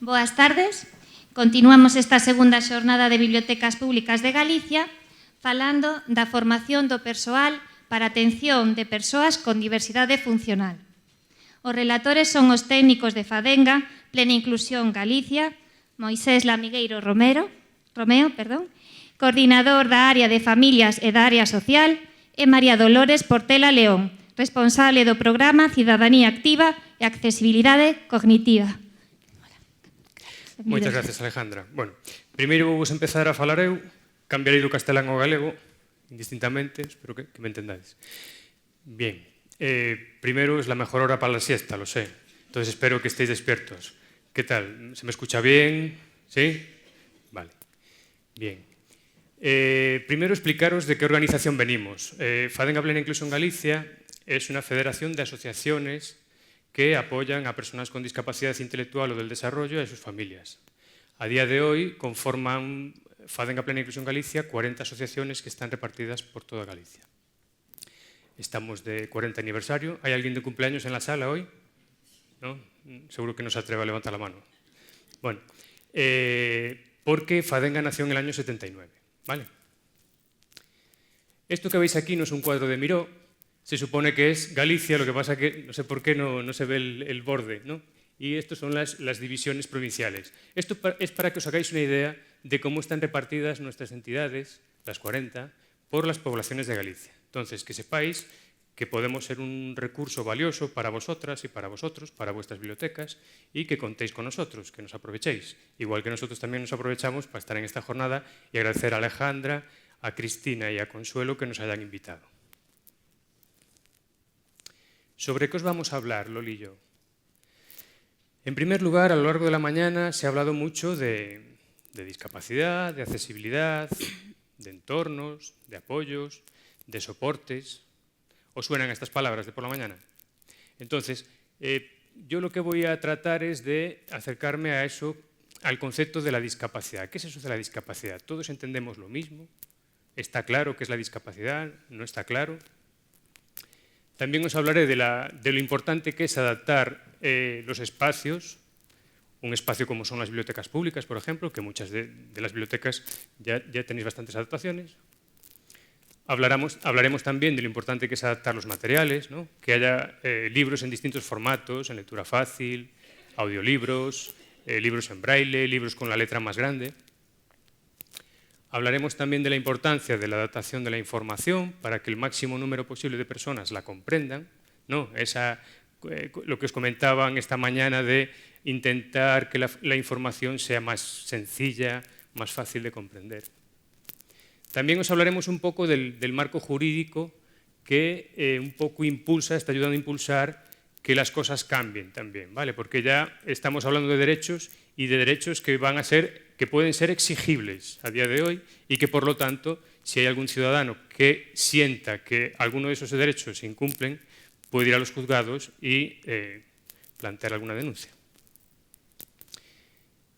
Boas tardes. Continuamos esta segunda xornada de Bibliotecas Públicas de Galicia falando da formación do persoal para a atención de persoas con diversidade funcional. Os relatores son os técnicos de Fadenga, Plena Inclusión Galicia, Moisés Lamigueiro Romeo, coordinador da área de familias e da área social, e María Dolores Portela León, responsable do programa Cidadanía Activa e Accesibilidade Cognitiva. Moitas gracias, Alejandra. Bueno, primeiro vou empezar a falar eu, cambiarei do castelán ao galego, indistintamente, espero que me entendades. Bien, primero es la mejor hora para la siesta, lo sé, entonces espero que estéis despiertos. ¿Qué tal? ¿Se me escucha bien? ¿Sí? Vale. Bien. Primero explicaros de qué organización venimos. Fadenga Plena Inclusión Galicia es una federación de asociaciones que apoyan a personas con discapacidad intelectual o del desarrollo y a sus familias. A día de hoy conforman Fadenga Plena Inclusión Galicia 40 asociaciones que están repartidas por toda Galicia. Estamos de 40 aniversario. ¿Hay alguien de cumpleaños en la sala hoy? ¿No? Seguro que no se atreve a levantar la mano. Bueno, porque Fadenga nació en el año 79, ¿vale? Esto que veis aquí no es un cuadro de Miró. Se supone que es Galicia, lo que pasa que no sé por qué no se ve el borde, ¿no? Y estas son las divisiones provinciales. Esto es para que os hagáis una idea de cómo están repartidas nuestras entidades, las 40, por las poblaciones de Galicia. Entonces, que sepáis que podemos ser un recurso valioso para vosotras y para vosotros, para vuestras bibliotecas, y que contéis con nosotros, que nos aprovechéis. Igual que nosotros también nos aprovechamos para estar en esta jornada y agradecer a Alejandra, a Cristina y a Consuelo que nos hayan invitado. ¿Sobre qué os vamos a hablar, Loli y yo? En primer lugar, a lo largo de la mañana se ha hablado mucho de discapacidad, de accesibilidad, de entornos, de apoyos, de soportes. ¿Os suenan estas palabras de por la mañana? Entonces, yo lo que voy a tratar es de acercarme a eso, al concepto de la discapacidad. ¿Qué es eso de la discapacidad? ¿Todos entendemos lo mismo? ¿Está claro qué es la discapacidad? ¿No está claro? También os hablaré de lo importante que es adaptar los espacios, un espacio como son las bibliotecas públicas, por ejemplo, que muchas de las bibliotecas ya tenéis bastantes adaptaciones. Hablaremos también de lo importante que es adaptar los materiales, ¿no? Que haya libros en distintos formatos, en lectura fácil, audiolibros, libros en braille, libros con la letra más grande. Hablaremos también de la importancia de la adaptación de la información para que el máximo número posible de personas la comprendan, ¿no? Lo que os comentaban esta mañana de intentar que la información sea más sencilla, más fácil de comprender. También os hablaremos un poco del marco jurídico que un poco está ayudando a impulsar que las cosas cambien también, ¿vale? Porque ya estamos hablando de derechos y de derechos que pueden ser exigibles a día de hoy y que, por lo tanto, si hay algún ciudadano que sienta que alguno de esos derechos se incumplen, puede ir a los juzgados y plantear alguna denuncia.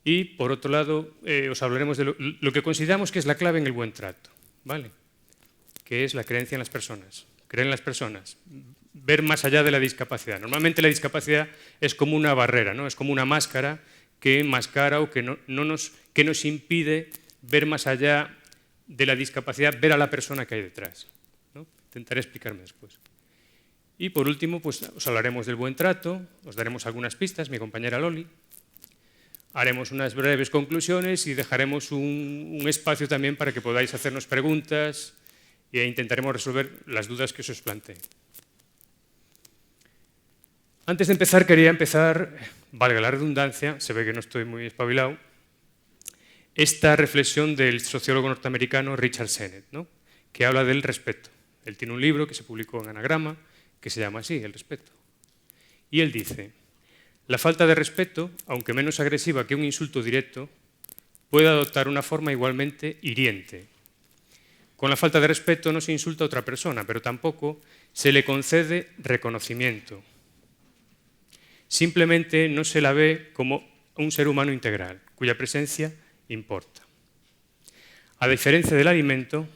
Y, por otro lado, os hablaremos de lo que consideramos que es la clave en el buen trato, ¿vale? Que es la creencia en las personas. Creer en las personas. Ver más allá de la discapacidad. Normalmente la discapacidad es como una barrera, ¿no? Es como una máscara que enmascara o que nos impide ver más allá de la discapacidad, ver a la persona que hay detrás, ¿no? Intentaré explicarme después. Y por último, pues os hablaremos del buen trato, os daremos algunas pistas, mi compañera Loli. Haremos unas breves conclusiones y dejaremos un espacio también para que podáis hacernos preguntas e intentaremos resolver las dudas que os plantee. Antes de empezar, quería empezar, valga la redundancia, se ve que no estoy muy espabilado, esta reflexión del sociólogo norteamericano Richard Sennett, ¿no? Que habla del respeto. Él tiene un libro que se publicó en Anagrama que se llama así, El respeto. Y él dice: la falta de respeto, aunque menos agresiva que un insulto directo, puede adoptar una forma igualmente hiriente. Con la falta de respeto no se insulta a otra persona, pero tampoco se le concede reconocimiento. Simplemente no se la ve como un ser humano integral, cuya presencia importa. A diferencia del alimento,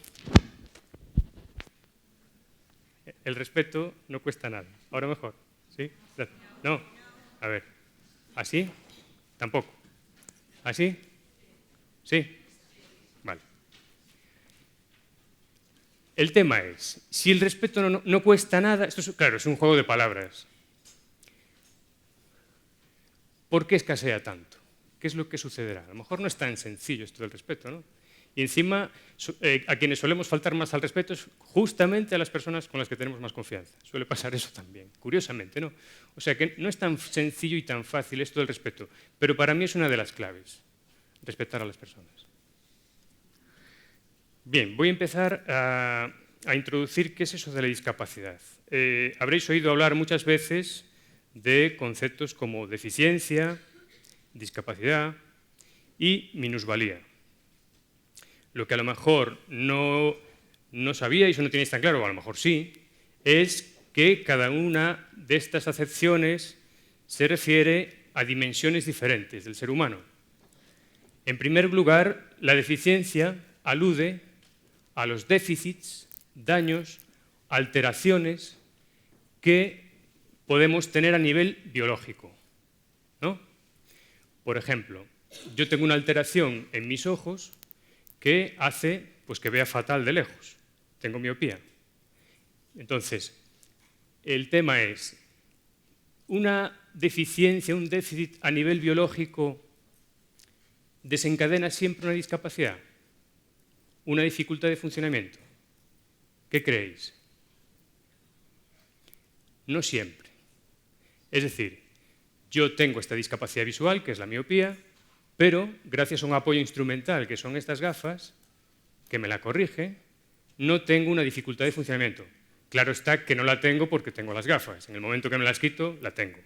el respeto no cuesta nada. Ahora mejor, ¿sí? No, a ver, ¿así? Tampoco. ¿Así? ¿Sí? Vale. El tema es, si el respeto no cuesta nada, esto es, claro, es un juego de palabras. ¿Por qué escasea tanto? ¿Qué es lo que sucederá? A lo mejor no es tan sencillo esto del respeto, ¿no? Y encima, a quienes solemos faltar más al respeto es justamente a las personas con las que tenemos más confianza. Suele pasar eso también, curiosamente, ¿no? O sea que no es tan sencillo y tan fácil esto del respeto, pero para mí es una de las claves, respetar a las personas. Bien, voy a empezar a introducir qué es eso de la discapacidad. Habréis oído hablar muchas veces de conceptos como deficiencia, discapacidad y minusvalía. Lo que a lo mejor no sabíais o no tenéis tan claro, o a lo mejor sí, es que cada una de estas acepciones se refiere a dimensiones diferentes del ser humano. En primer lugar, la deficiencia alude a los déficits, daños, alteraciones que podemos tener a nivel biológico, ¿no? Por ejemplo, yo tengo una alteración en mis ojos que hace pues, que vea fatal de lejos. Tengo miopía. Entonces, el tema es, ¿una deficiencia, un déficit a nivel biológico desencadena siempre una discapacidad? ¿Una dificultad de funcionamiento? ¿Qué creéis? No siempre. Es decir, yo tengo esta discapacidad visual, que es la miopía, pero gracias a un apoyo instrumental, que son estas gafas, que me la corrige, no tengo una dificultad de funcionamiento. Claro está que no la tengo porque tengo las gafas. En el momento que me las quito, la tengo.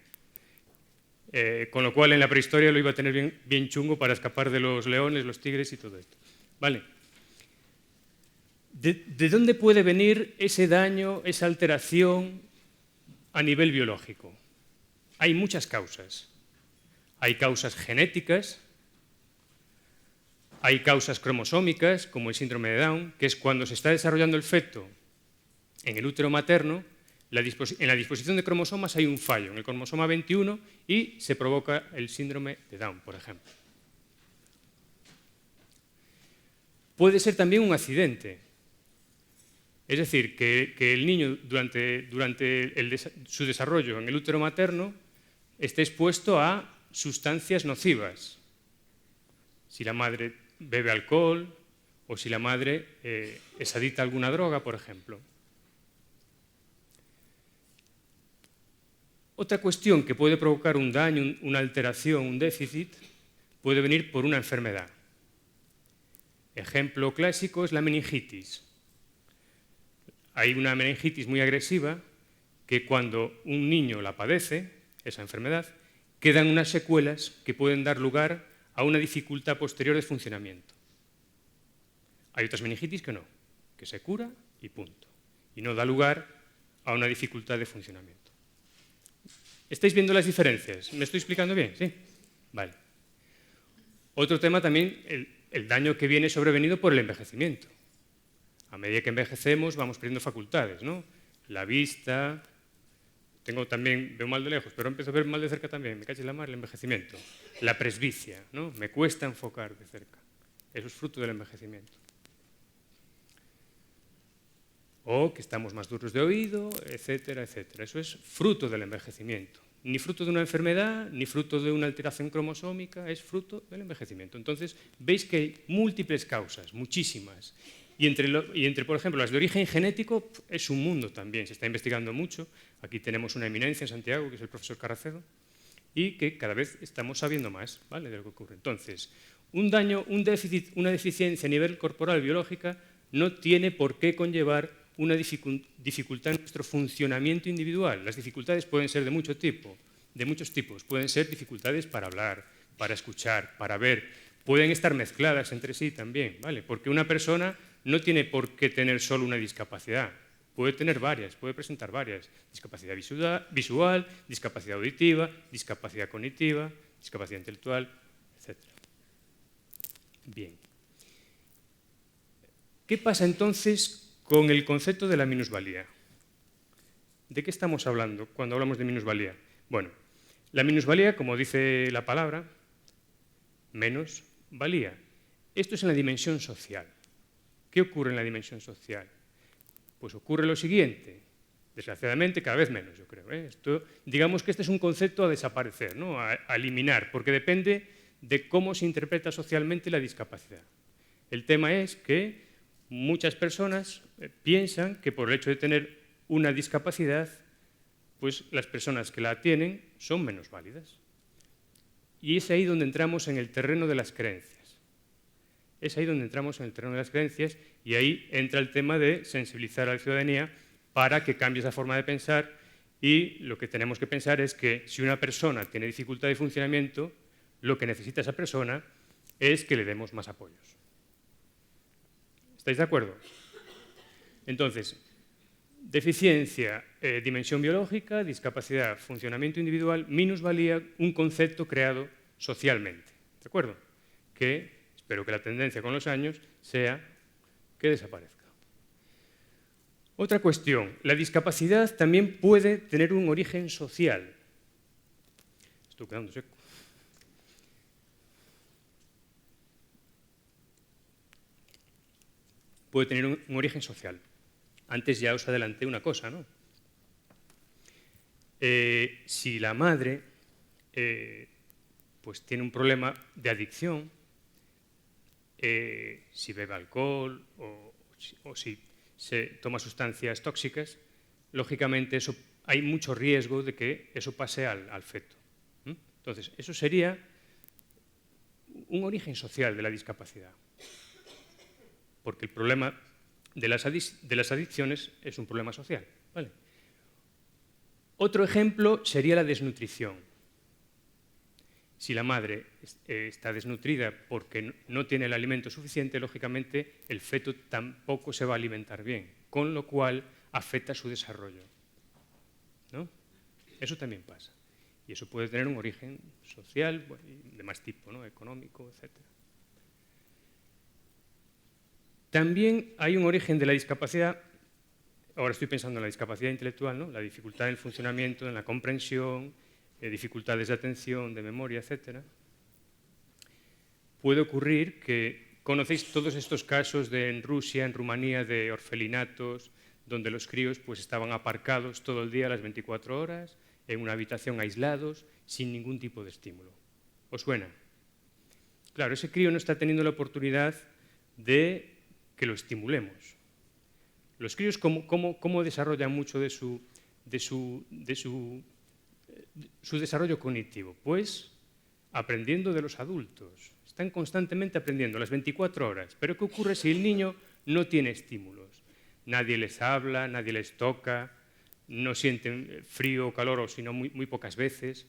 Con lo cual, en la prehistoria lo iba a tener bien chungo para escapar de los leones, los tigres y todo esto. ¿Vale? ¿De dónde puede venir ese daño, esa alteración a nivel biológico? Hay muchas causas. Hay causas genéticas, hay causas cromosómicas, como el síndrome de Down, que es cuando se está desarrollando el feto en el útero materno, en la disposición de cromosomas hay un fallo, en el cromosoma 21, y se provoca el síndrome de Down, por ejemplo. Puede ser también un accidente. Es decir, que el niño durante su desarrollo en el útero materno esté expuesto a sustancias nocivas. Si la madre bebe alcohol o si la madre es adicta a alguna droga, por ejemplo. Otra cuestión que puede provocar un daño, una alteración, un déficit, puede venir por una enfermedad. Ejemplo clásico es la meningitis. Hay una meningitis muy agresiva que cuando un niño la padece, esa enfermedad, quedan unas secuelas que pueden dar lugar a una dificultad posterior de funcionamiento. Hay otras meningitis que no, que se cura y punto. Y no da lugar a una dificultad de funcionamiento. ¿Estáis viendo las diferencias? ¿Me estoy explicando bien? ¿Sí? Vale. Otro tema también, el daño que viene sobrevenido por el envejecimiento. A medida que envejecemos vamos perdiendo facultades, ¿no? La vista, veo mal de lejos, pero empiezo a ver mal de cerca también, me cacho en la mar, el envejecimiento. La presbicia, ¿no? Me cuesta enfocar de cerca. Eso es fruto del envejecimiento. O que estamos más duros de oído, etcétera, etcétera. Eso es fruto del envejecimiento. Ni fruto de una enfermedad, ni fruto de una alteración cromosómica, es fruto del envejecimiento. Entonces, veis que hay múltiples causas, muchísimas. Y entre, por ejemplo, las de origen genético, es un mundo también, se está investigando mucho. Aquí tenemos una eminencia en Santiago, que es el profesor Carracedo, y que cada vez estamos sabiendo más, ¿vale?, de lo que ocurre. Entonces, un daño, un déficit, una deficiencia a nivel corporal biológica no tiene por qué conllevar una dificultad en nuestro funcionamiento individual. Las dificultades pueden ser de muchos tipos. Pueden ser dificultades para hablar, para escuchar, para ver. Pueden estar mezcladas entre sí también, ¿vale? Porque una persona no tiene por qué tener solo una discapacidad. Puede tener varias, puede presentar varias. Discapacidad visual, discapacidad auditiva, discapacidad cognitiva, discapacidad intelectual, etc. Bien. ¿Qué pasa entonces con el concepto de la minusvalía? ¿De qué estamos hablando cuando hablamos de minusvalía? Bueno, la minusvalía, como dice la palabra, menos valía. Esto es en la dimensión social. ¿Qué ocurre en la dimensión social? Pues ocurre lo siguiente, desgraciadamente cada vez menos, yo creo. Esto, digamos que este es un concepto a desaparecer, ¿no? a eliminar, porque depende de cómo se interpreta socialmente la discapacidad. El tema es que muchas personas piensan que por el hecho de tener una discapacidad, pues las personas que la tienen son menos válidas. Y es ahí donde entramos en el terreno de las creencias. Es ahí donde entramos en el terreno de las creencias y ahí entra el tema de sensibilizar a la ciudadanía para que cambie esa forma de pensar, y lo que tenemos que pensar es que si una persona tiene dificultad de funcionamiento, lo que necesita esa persona es que le demos más apoyos. ¿Estáis de acuerdo? Entonces, deficiencia, dimensión biológica, discapacidad, funcionamiento individual, minusvalía, un concepto creado socialmente. ¿De acuerdo? Que espero que la tendencia con los años sea que desaparezca. Otra cuestión, la discapacidad también puede tener un origen social. Estoy quedando seco. Puede tener un origen social. Antes ya os adelanté una cosa, ¿no? Si la madre pues tiene un problema de adicción, si bebe alcohol o si se toma sustancias tóxicas, lógicamente hay mucho riesgo de que eso pase al feto. Entonces, eso sería un origen social de la discapacidad, porque el problema de las adicciones es un problema social. ¿Vale? Otro ejemplo sería la desnutrición. Si la madre está desnutrida porque no tiene el alimento suficiente, lógicamente el feto tampoco se va a alimentar bien, con lo cual afecta su desarrollo, ¿no? Eso también pasa. Y eso puede tener un origen social, de más tipo, ¿no? Económico, etc. También hay un origen de la discapacidad, ahora estoy pensando en la discapacidad intelectual, ¿no? La dificultad en el funcionamiento, en la comprensión, dificultades de atención, de memoria, etc. Puede ocurrir que conocéis todos estos casos en Rusia, en Rumanía, de orfelinatos, donde los críos pues, estaban aparcados todo el día, las 24 horas, en una habitación aislados, sin ningún tipo de estímulo. ¿Os suena? Claro, ese crío no está teniendo la oportunidad de que lo estimulemos. Los críos, ¿cómo desarrollan mucho de su desarrollo cognitivo? Pues aprendiendo de los adultos. Están constantemente aprendiendo las 24 horas. Pero ¿qué ocurre si el niño no tiene estímulos? Nadie les habla, nadie les toca, no sienten frío o calor, o sino muy pocas veces.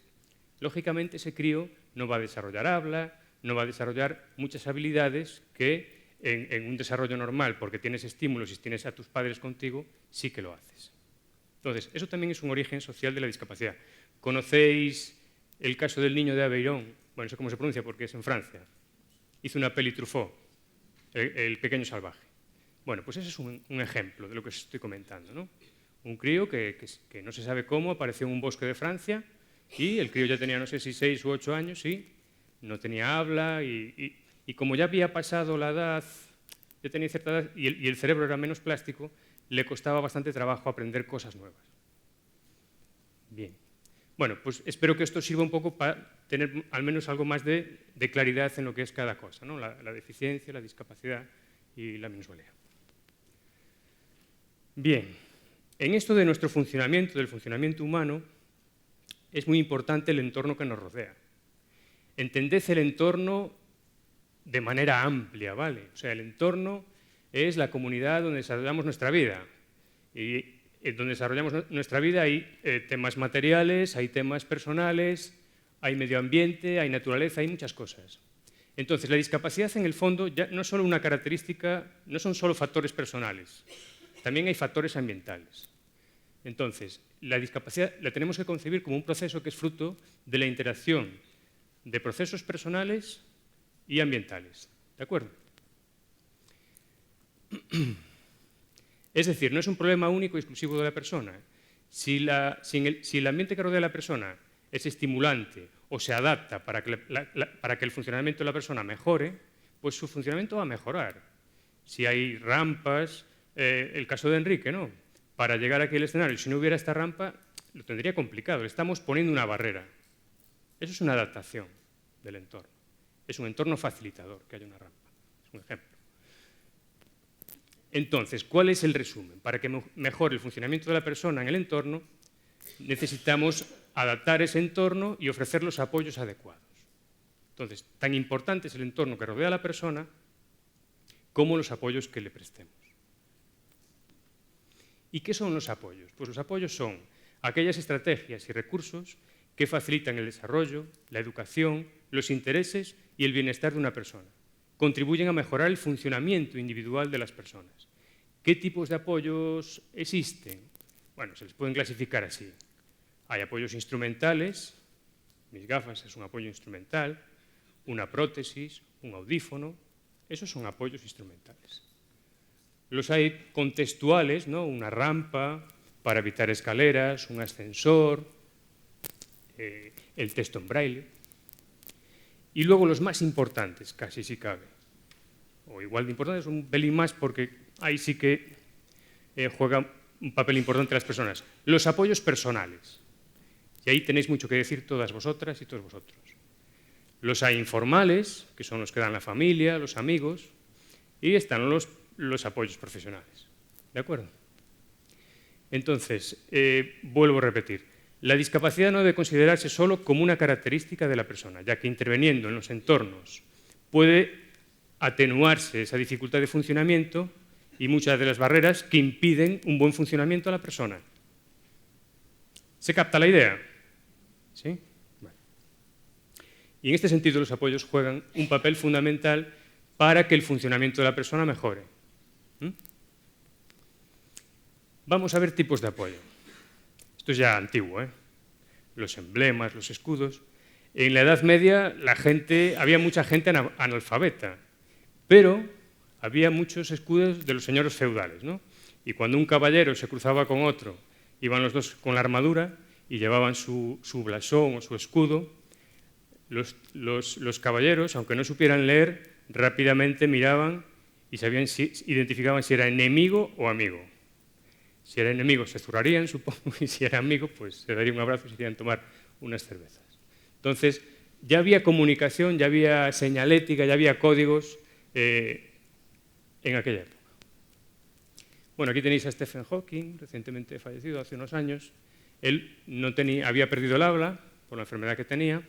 Lógicamente ese crío no va a desarrollar habla, no va a desarrollar muchas habilidades que en un desarrollo normal, porque tienes estímulos y tienes a tus padres contigo, sí que lo haces. Entonces, eso también es un origen social de la discapacidad. ¿Conocéis el caso del niño de Aveyron? Bueno, no sé cómo se pronuncia porque es en Francia. Hizo una peli Truffaut, El pequeño salvaje. Bueno, pues ese es un ejemplo de lo que os estoy comentando, ¿no? Un crío que no se sabe cómo apareció en un bosque de Francia y el crío ya tenía, no sé si 6 u 8 años, y no tenía habla y como ya había pasado la edad, ya tenía cierta edad y el cerebro era menos plástico, le costaba bastante trabajo aprender cosas nuevas. Bien. Bueno, pues espero que esto sirva un poco para tener al menos algo más de claridad en lo que es cada cosa, ¿no? La deficiencia, la discapacidad y la minusvalía. Bien, en esto de nuestro funcionamiento, del funcionamiento humano, es muy importante el entorno que nos rodea. Entended el entorno de manera amplia, ¿vale? O sea, el entorno es la comunidad donde desarrollamos nuestra vida. Y donde desarrollamos nuestra vida hay temas materiales, hay temas personales, hay medio ambiente, hay naturaleza, hay muchas cosas. Entonces, la discapacidad en el fondo ya no es solo una característica, no son solo factores personales, también hay factores ambientales. Entonces, la discapacidad la tenemos que concebir como un proceso que es fruto de la interacción de procesos personales y ambientales. ¿De acuerdo? Es decir, no es un problema único y exclusivo de la persona. Si el ambiente que rodea a la persona es estimulante o se adapta para que el funcionamiento de la persona mejore, pues su funcionamiento va a mejorar. Si hay rampas, el caso de Enrique, ¿no? Para llegar aquí al escenario, si no hubiera esta rampa, lo tendría complicado. Le estamos poniendo una barrera. Eso es una adaptación del entorno. Es un entorno facilitador que haya una rampa. Es un ejemplo. Entonces, ¿cuál es el resumen? Para que mejore el funcionamiento de la persona en el entorno, necesitamos adaptar ese entorno y ofrecer los apoyos adecuados. Entonces, tan importante es el entorno que rodea a la persona como los apoyos que le prestemos. ¿Y qué son los apoyos? Pues los apoyos son aquellas estrategias y recursos que facilitan el desarrollo, la educación, los intereses y el bienestar de una persona. Contribuyen a mejorar el funcionamiento individual de las personas. ¿Qué tipos de apoyos existen? Bueno, se les pueden clasificar así. Hay apoyos instrumentales, mis gafas es un apoyo instrumental, una prótesis, un audífono, esos son apoyos instrumentales. Los hay contextuales, ¿no? Una rampa para evitar escaleras, un ascensor, el texto en braille. Y luego los más importantes, casi si cabe, o igual de importantes, un pelín más porque ahí sí que juega un papel importante las personas. Los apoyos personales. Y ahí tenéis mucho que decir todas vosotras y todos vosotros. Los hay informales, que son los que dan la familia, los amigos, y están los apoyos profesionales. ¿De acuerdo? Entonces, vuelvo a repetir. La discapacidad no debe considerarse solo como una característica de la persona, ya que interviniendo en los entornos puede atenuarse esa dificultad de funcionamiento y muchas de las barreras que impiden un buen funcionamiento a la persona. ¿Se capta la idea? ¿Sí? Vale. Y en este sentido los apoyos juegan un papel fundamental para que el funcionamiento de la persona mejore. Vamos a ver tipos de apoyo. Esto es ya antiguo, ¿eh? Los emblemas, los escudos. En la Edad Media había mucha gente analfabeta, pero había muchos escudos de los señores feudales, ¿no? Y cuando un caballero se cruzaba con otro, iban los dos con la armadura y llevaban su blasón o su escudo, los caballeros, aunque no supieran leer, rápidamente miraban y identificaban si era enemigo o amigo. Si era enemigo se zurrarían, supongo, y si era amigo, pues se daría un abrazo y se irían a tomar unas cervezas. Entonces, ya había comunicación, ya había señalética, ya había códigos en aquella época. Bueno, aquí tenéis a Stephen Hawking, recientemente fallecido hace unos años. Él había perdido el habla por la enfermedad que tenía,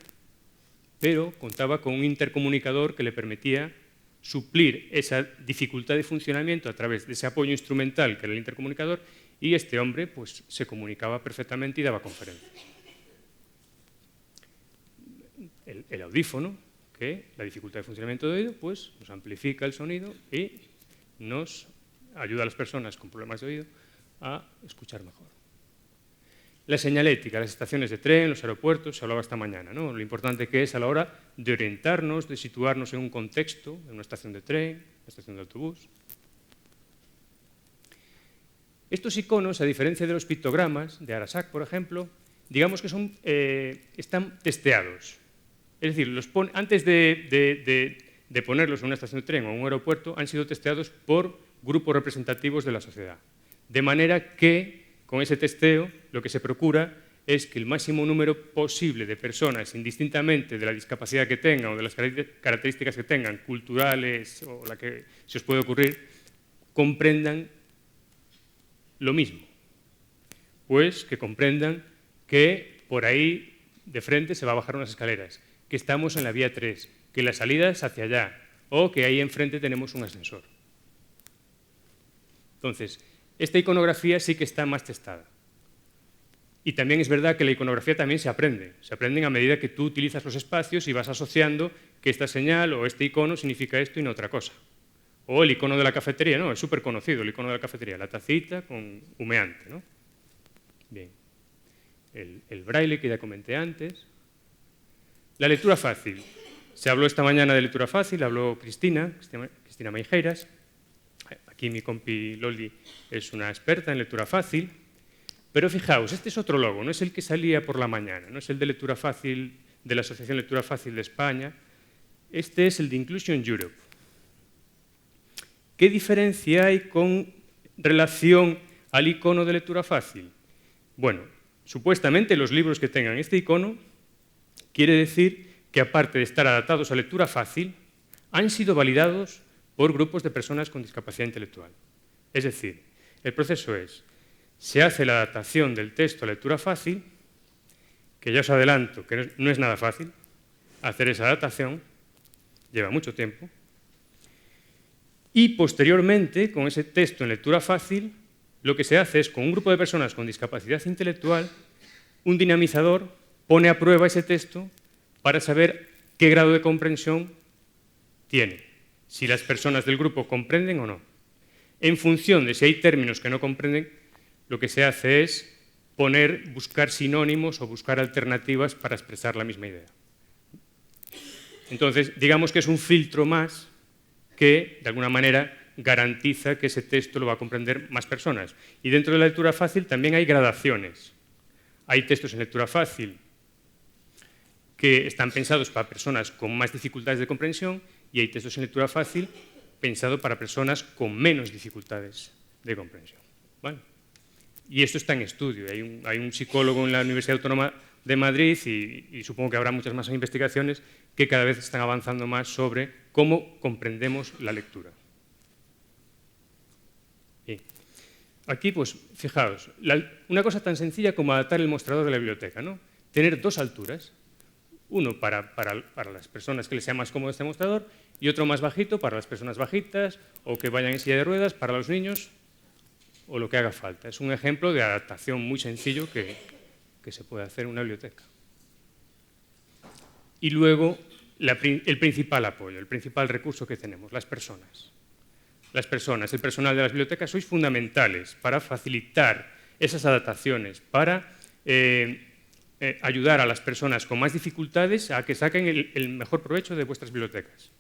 pero contaba con un intercomunicador que le permitía suplir esa dificultad de funcionamiento a través de ese apoyo instrumental que era el intercomunicador, y este hombre pues, se comunicaba perfectamente y daba conferencias. El audífono, que la dificultad de funcionamiento de oído, pues nos amplifica el sonido y nos ayuda a las personas con problemas de oído a escuchar mejor. La señalética, las estaciones de tren, los aeropuertos, se hablaba esta mañana, ¿no? Lo importante que es a la hora de orientarnos, de situarnos en un contexto, en una estación de tren, una estación de autobús. Estos iconos, a diferencia de los pictogramas de Arasac, por ejemplo, digamos que están testeados. Es decir, antes de ponerlos en una estación de tren o en un aeropuerto, han sido testeados por grupos representativos de la sociedad. De manera que, con ese testeo, lo que se procura es que el máximo número posible de personas, indistintamente de la discapacidad que tengan o de las características que tengan, culturales o la que se os puede ocurrir, comprendan lo mismo. Pues que comprendan que por ahí de frente se va a bajar unas escaleras, que estamos en la vía 3, que la salida es hacia allá o que ahí enfrente tenemos un ascensor. Entonces, esta iconografía sí que está más testada. Y también es verdad que la iconografía también se aprende. Se aprenden a medida que tú utilizas los espacios y vas asociando que esta señal o este icono significa esto y no otra cosa. O el icono de la cafetería, ¿no? Es súper conocido el icono de la cafetería, la tacita con humeante, ¿no? Bien. El braille que ya comenté antes. La lectura fácil. Se habló esta mañana de lectura fácil, habló Cristina Maijeiras. Aquí mi compi Loli es una experta en lectura fácil. Pero fijaos, este es otro logo, no es el que salía por la mañana, no es el de lectura fácil de la Asociación Lectura Fácil de España. Este es el de Inclusion Europe. ¿Qué diferencia hay con relación al icono de lectura fácil? Bueno, supuestamente los libros que tengan este icono quiere decir que, aparte de estar adaptados a lectura fácil, han sido validados por grupos de personas con discapacidad intelectual. Es decir, el proceso es, se hace la adaptación del texto a lectura fácil, que ya os adelanto que no es nada fácil hacer esa adaptación, lleva mucho tiempo, y posteriormente, con ese texto en lectura fácil, lo que se hace es, con un grupo de personas con discapacidad intelectual, un dinamizador pone a prueba ese texto para saber qué grado de comprensión tiene, si las personas del grupo comprenden o no. En función de si hay términos que no comprenden, lo que se hace es buscar sinónimos o buscar alternativas para expresar la misma idea. Entonces, digamos que es un filtro más que, de alguna manera, garantiza que ese texto lo va a comprender más personas. Y dentro de la lectura fácil también hay gradaciones. Hay textos en lectura fácil que están pensados para personas con más dificultades de comprensión y hay textos en lectura fácil pensados para personas con menos dificultades de comprensión. ¿Vale? Y esto está en estudio. Hay un psicólogo en la Universidad Autónoma de Madrid y supongo que habrá muchas más investigaciones que cada vez están avanzando más sobre cómo comprendemos la lectura. Bien. Aquí, pues, fijaos, una cosa tan sencilla como adaptar el mostrador de la biblioteca, ¿no? Tener dos alturas, uno para las personas que les sea más cómodo este mostrador y otro más bajito para las personas bajitas o que vayan en silla de ruedas, para los niños o lo que haga falta. Es un ejemplo de adaptación muy sencillo que se puede hacer en una biblioteca. Y luego, el principal apoyo, el principal recurso que tenemos, las personas. Las personas, el personal de las bibliotecas, sois fundamentales para facilitar esas adaptaciones, para ayudar a las personas con más dificultades a que saquen el mejor provecho de vuestras bibliotecas.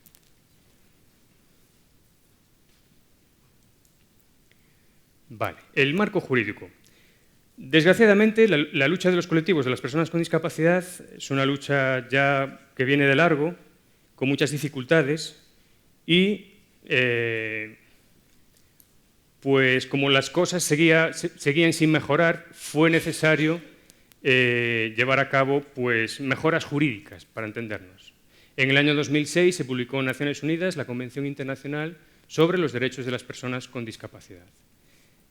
Vale, el marco jurídico. Desgraciadamente, la lucha de los colectivos de las personas con discapacidad es una lucha ya que viene de largo, con muchas dificultades y, pues como las cosas seguían sin mejorar, fue necesario llevar a cabo pues, mejoras jurídicas, para entendernos. En el año 2006 se publicó en Naciones Unidas la Convención Internacional sobre los Derechos de las Personas con Discapacidad.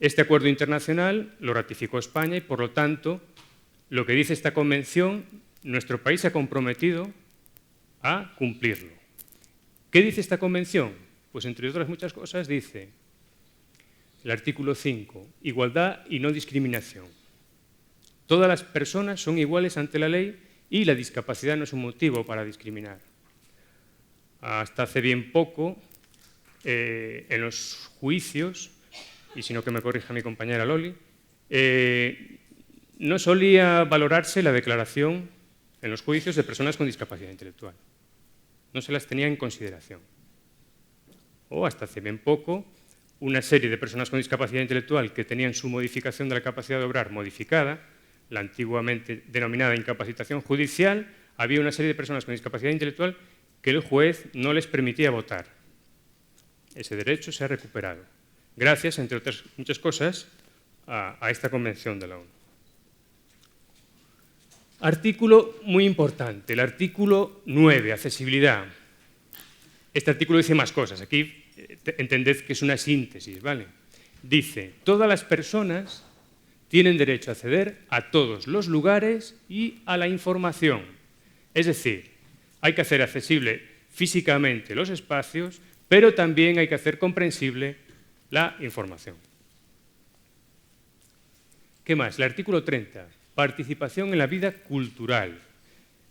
Este acuerdo internacional lo ratificó España y, por lo tanto, lo que dice esta convención, nuestro país se ha comprometido a cumplirlo. ¿Qué dice esta convención? Pues, entre otras muchas cosas, dice el artículo 5, igualdad y no discriminación. Todas las personas son iguales ante la ley y la discapacidad no es un motivo para discriminar. Hasta hace bien poco, en los juicios, y si no que me corrija mi compañera Loli, no solía valorarse la declaración en los juicios de personas con discapacidad intelectual. No se las tenía en consideración. O hasta hace bien poco, una serie de personas con discapacidad intelectual que tenían su modificación de la capacidad de obrar modificada, la antiguamente denominada incapacitación judicial, había una serie de personas con discapacidad intelectual que el juez no les permitía votar. Ese derecho se ha recuperado, gracias, entre otras muchas cosas, a esta convención de la ONU. Artículo muy importante, el artículo 9, accesibilidad. Este artículo dice más cosas, aquí entended que es una síntesis, ¿vale? Dice, todas las personas tienen derecho a acceder a todos los lugares y a la información. Es decir, hay que hacer accesible físicamente los espacios, pero también hay que hacer comprensible la información. ¿Qué más? El artículo 30, participación en la vida cultural.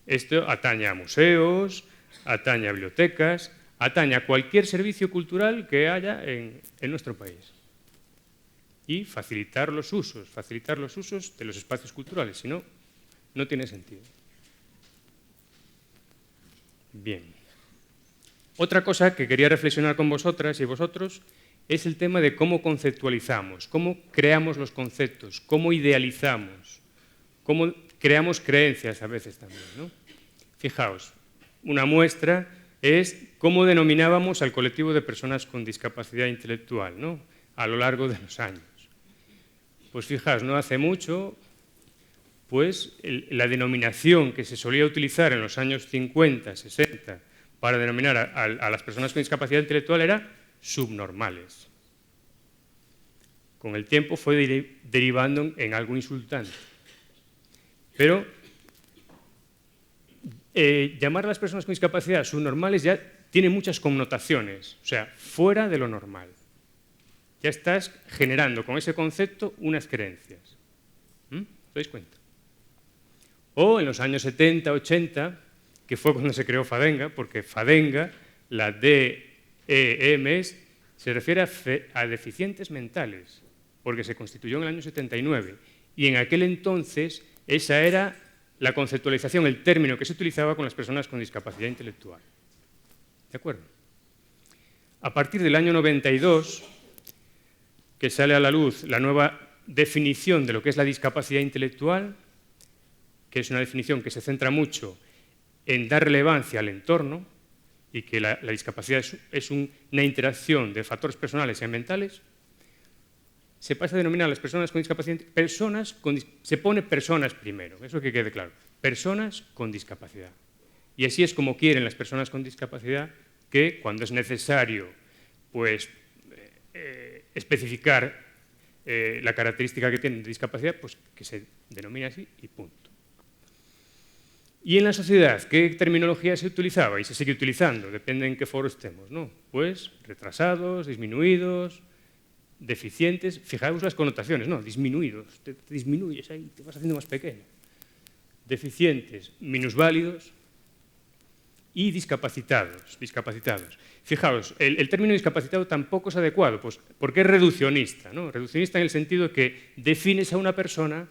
Esto atañe a museos, atañe a bibliotecas, atañe a cualquier servicio cultural que haya en nuestro país. Y facilitar los usos de los espacios culturales, si no, no tiene sentido. Bien. Otra cosa que quería reflexionar con vosotras y vosotros es el tema de cómo conceptualizamos, cómo creamos los conceptos, cómo idealizamos, cómo creamos creencias a veces también, ¿no? Fijaos, una muestra es cómo denominábamos al colectivo de personas con discapacidad intelectual, ¿no?, a lo largo de los años. Pues fijaos, no hace mucho, pues la denominación que se solía utilizar en los años 50, 60, para denominar a las personas con discapacidad intelectual era subnormales. Con el tiempo fue derivando en algo insultante. Pero llamar a las personas con discapacidad subnormales ya tiene muchas connotaciones, o sea, fuera de lo normal. Ya estás generando con ese concepto unas creencias. ¿Os dais cuenta? O en los años 70, 80, que fue cuando se creó FADENGA, porque FADENGA, la DEMS, se refiere a deficientes mentales, porque se constituyó en el año 79. Y en aquel entonces esa era la conceptualización, el término que se utilizaba con las personas con discapacidad intelectual. ¿De acuerdo? A partir del año 92, que sale a la luz la nueva definición de lo que es la discapacidad intelectual, que es una definición que se centra mucho en dar relevancia al entorno y que la discapacidad es una interacción de factores personales y ambientales, se pasa a denominar a las personas con discapacidad, se pone personas primero, eso que quede claro, personas con discapacidad. Y así es como quieren las personas con discapacidad que, cuando es necesario, pues, especificar la característica que tienen de discapacidad, pues que se denomine así y punto. Y en la sociedad, ¿qué terminología se utilizaba? Y se sigue utilizando, depende en qué foro estemos, ¿no? Pues retrasados, disminuidos, deficientes, fijaos las connotaciones, ¿no? Disminuidos, te disminuyes ahí, te vas haciendo más pequeño. Deficientes, minusválidos y discapacitados. Fijaos, el término discapacitado tampoco es adecuado, pues, porque es reduccionista, ¿no? Reduccionista en el sentido de que defines a una persona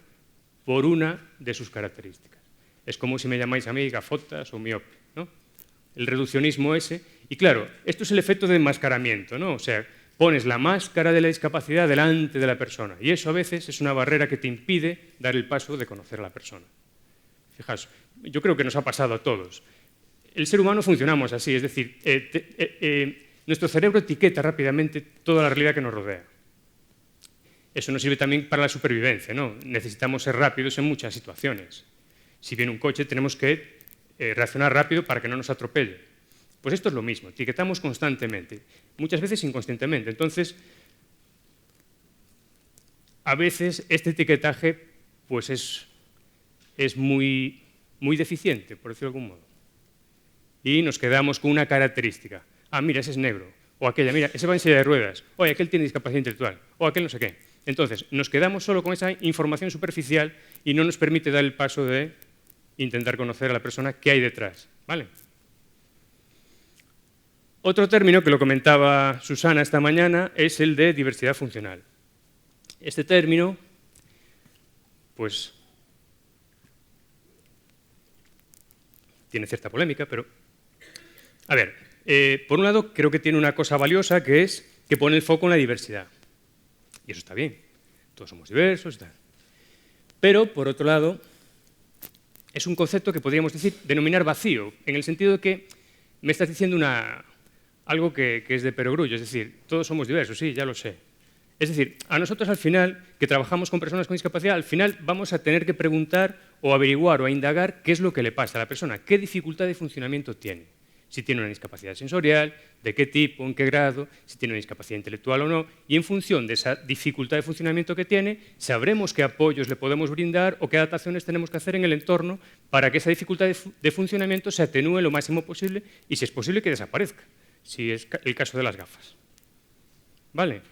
por una de sus características. Es como si me llamáis a mí gafotas o miope, ¿no? El reduccionismo ese. Y claro, esto es el efecto de enmascaramiento, ¿no? O sea, pones la máscara de la discapacidad delante de la persona y eso a veces es una barrera que te impide dar el paso de conocer a la persona. Fijaos, yo creo que nos ha pasado a todos. El ser humano funcionamos así, es decir, nuestro cerebro etiqueta rápidamente toda la realidad que nos rodea. Eso nos sirve también para la supervivencia, ¿no? Necesitamos ser rápidos en muchas situaciones. Si viene un coche, tenemos que reaccionar rápido para que no nos atropelle. Pues esto es lo mismo, etiquetamos constantemente, muchas veces inconscientemente. Entonces, a veces este etiquetaje pues es muy deficiente, por decirlo de algún modo. Y nos quedamos con una característica. Ah, mira, ese es negro. O aquella, mira, ese va en silla de ruedas. O aquel tiene discapacidad intelectual. O aquel no sé qué. Entonces, nos quedamos solo con esa información superficial y no nos permite dar el paso de intentar conocer a la persona que hay detrás. ¿Vale? Otro término que lo comentaba Susana esta mañana es el de diversidad funcional. Este término, pues, tiene cierta polémica, pero... A ver, por un lado, creo que tiene una cosa valiosa, que es que pone el foco en la diversidad. Y eso está bien. Todos somos diversos y tal. Pero, por otro lado, es un concepto que podríamos decir, denominar vacío, en el sentido de que me estás diciendo algo que es de perogrullo, es decir, todos somos diversos, sí, ya lo sé. Es decir, a nosotros al final, que trabajamos con personas con discapacidad, al final vamos a tener que preguntar o averiguar o a indagar qué es lo que le pasa a la persona, qué dificultad de funcionamiento tiene. Si tiene una discapacidad sensorial, de qué tipo, en qué grado, si tiene una discapacidad intelectual o no, y en función de esa dificultad de funcionamiento que tiene, sabremos qué apoyos le podemos brindar o qué adaptaciones tenemos que hacer en el entorno para que esa dificultad de funcionamiento se atenúe lo máximo posible y, si es posible, que desaparezca, si es el caso de las gafas. ¿Vale?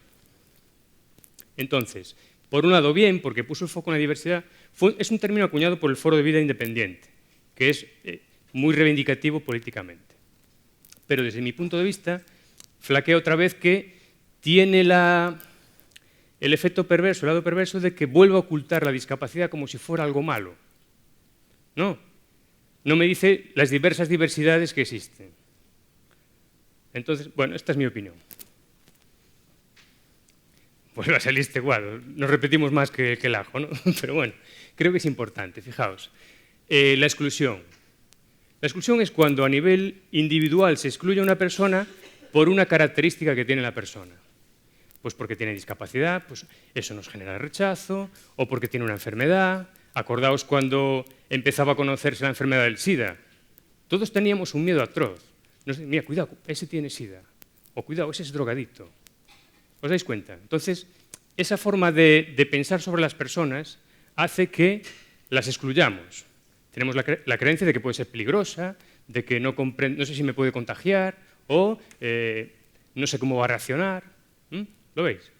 Entonces, por un lado, bien, porque puso el foco en la diversidad, es un término acuñado por el Foro de Vida Independiente, que es muy reivindicativo políticamente. Pero desde mi punto de vista, flaquea otra vez que tiene el efecto perverso, el lado perverso de que vuelva a ocultar la discapacidad como si fuera algo malo. No me dice las diversas diversidades que existen. Entonces, bueno, esta es mi opinión. Vuelve a salir este guado, nos repetimos más que el ajo, ¿no? Pero bueno, creo que es importante, fijaos. La exclusión. La exclusión es cuando a nivel individual se excluye a una persona por una característica que tiene la persona. Pues porque tiene discapacidad, pues eso nos genera rechazo, o porque tiene una enfermedad. Acordaos cuando empezaba a conocerse la enfermedad del SIDA. Todos teníamos un miedo atroz. Mira, cuidado, ese tiene SIDA. O cuidado, ese es drogadicto. ¿Os dais cuenta? Entonces, esa forma de pensar sobre las personas hace que las excluyamos. Tenemos la creencia de que puede ser peligrosa, de que no sé si me puede contagiar, o no sé cómo va a reaccionar. ¿Lo veis?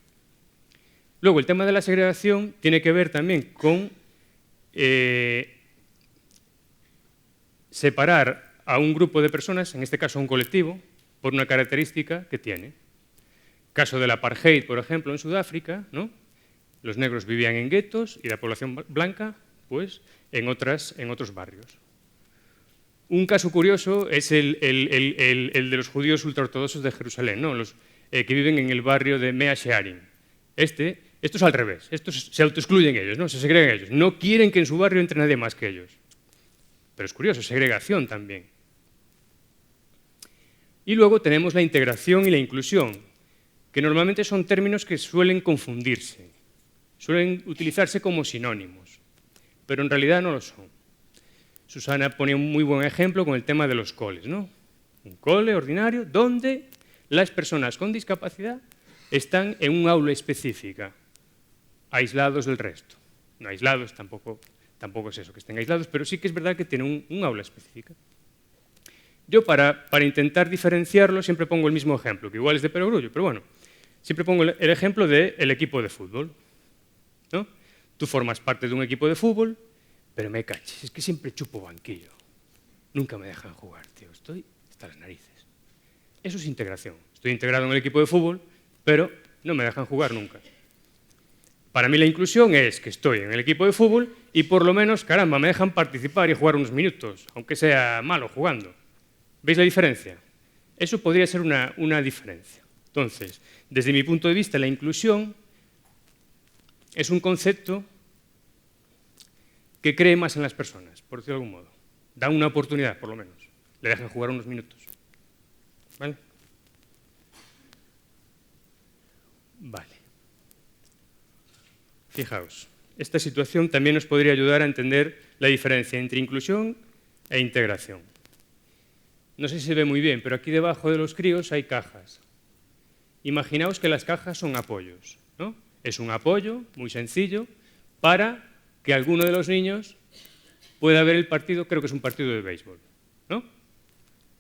Luego, el tema de la segregación tiene que ver también con separar a un grupo de personas, en este caso a un colectivo, por una característica que tiene. Caso del apartheid, por ejemplo, en Sudáfrica, ¿no? Los negros vivían en guetos y la población blanca, pues, en otros barrios. Un caso curioso es el de los judíos ultraortodoxos de Jerusalén, ¿no? Los que viven en el barrio de Mea Shearim. Esto es al revés, estos se autoexcluyen ellos, ¿no? Se segregan ellos. No quieren que en su barrio entre nadie más que ellos. Pero es curioso, segregación también. Y luego tenemos la integración y la inclusión, que normalmente son términos que suelen confundirse, suelen utilizarse como sinónimos, pero en realidad no lo son. Susana pone un muy buen ejemplo con el tema de los coles, ¿no? Un cole ordinario donde las personas con discapacidad están en un aula específica, aislados del resto. No aislados, tampoco es eso, que estén aislados, pero sí que es verdad que tienen un aula específica. Yo, para intentar diferenciarlo, siempre pongo el mismo ejemplo, que igual es de perogrullo, pero bueno, siempre pongo el ejemplo del equipo de fútbol, ¿no? Tú formas parte de un equipo de fútbol, pero me caches, es que siempre chupo banquillo. Nunca me dejan jugar, tío, estoy hasta las narices. Eso es integración. Estoy integrado en el equipo de fútbol, pero no me dejan jugar nunca. Para mí la inclusión es que estoy en el equipo de fútbol y por lo menos, caramba, me dejan participar y jugar unos minutos, aunque sea malo jugando. ¿Veis la diferencia? Eso podría ser una diferencia. Entonces, desde mi punto de vista, la inclusión es un concepto que cree más en las personas, por decirlo de algún modo. Da una oportunidad, por lo menos. Le dejan jugar unos minutos. ¿Vale? Vale. Fijaos, esta situación también nos podría ayudar a entender la diferencia entre inclusión e integración. No sé si se ve muy bien, pero aquí debajo de los críos hay cajas. Imaginaos que las cajas son apoyos, ¿no? Es un apoyo muy sencillo para que alguno de los niños pueda ver el partido, creo que es un partido de béisbol, ¿no?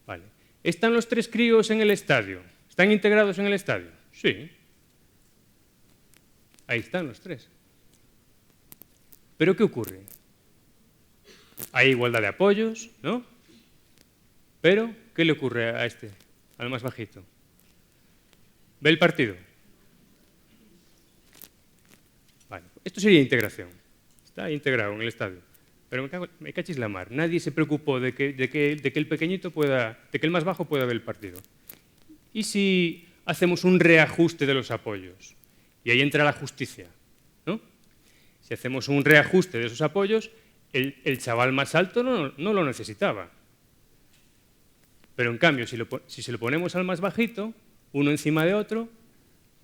Vale. ¿Están los 3 críos en el estadio? ¿Están integrados en el estadio? Sí. Ahí están los 3. ¿Pero qué ocurre? Hay igualdad de apoyos, ¿no? Pero, ¿qué le ocurre a este, al más bajito? ¿Ve el partido? Vale, esto sería integración. Está integrado en el estadio. Pero me cachis la mar. Nadie se preocupó de que el pequeñito pueda, de que el más bajo pueda ver el partido. ¿Y si hacemos un reajuste de los apoyos? Y ahí entra la justicia, ¿no? Si hacemos un reajuste de esos apoyos, el chaval más alto no lo necesitaba. Pero en cambio, si se lo ponemos al más bajito, uno encima de otro,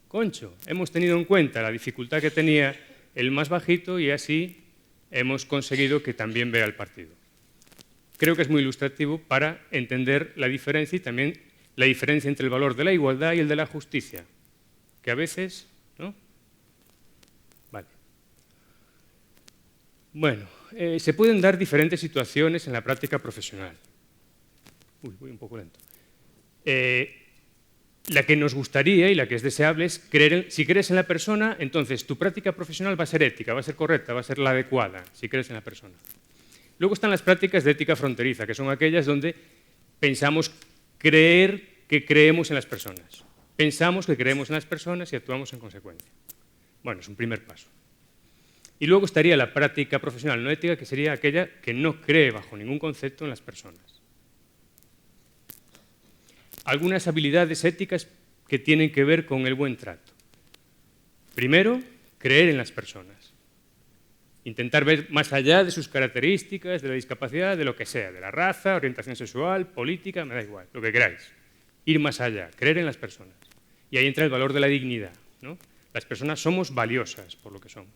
concho, hemos tenido en cuenta la dificultad que tenía el más bajito y así hemos conseguido que también vea el partido. Creo que es muy ilustrativo para entender la diferencia y también la diferencia entre el valor de la igualdad y el de la justicia, que a veces, ¿no? Vale. Bueno, se pueden dar diferentes situaciones en la práctica profesional. Uy, voy un poco lento. La que nos gustaría y la que es deseable es si crees en la persona, entonces tu práctica profesional va a ser ética, va a ser correcta, va a ser la adecuada, si crees en la persona. Luego están las prácticas de ética fronteriza, que son aquellas donde pensamos creer que creemos en las personas. Pensamos que creemos en las personas y actuamos en consecuencia. Bueno, es un primer paso. Y luego estaría la práctica profesional no ética, que sería aquella que no cree bajo ningún concepto en las personas. Algunas habilidades éticas que tienen que ver con el buen trato. Primero, creer en las personas. Intentar ver más allá de sus características, de la discapacidad, de lo que sea, de la raza, orientación sexual, política, me da igual, lo que queráis. Ir más allá, creer en las personas. Y ahí entra el valor de la dignidad, ¿no? Las personas somos valiosas por lo que somos.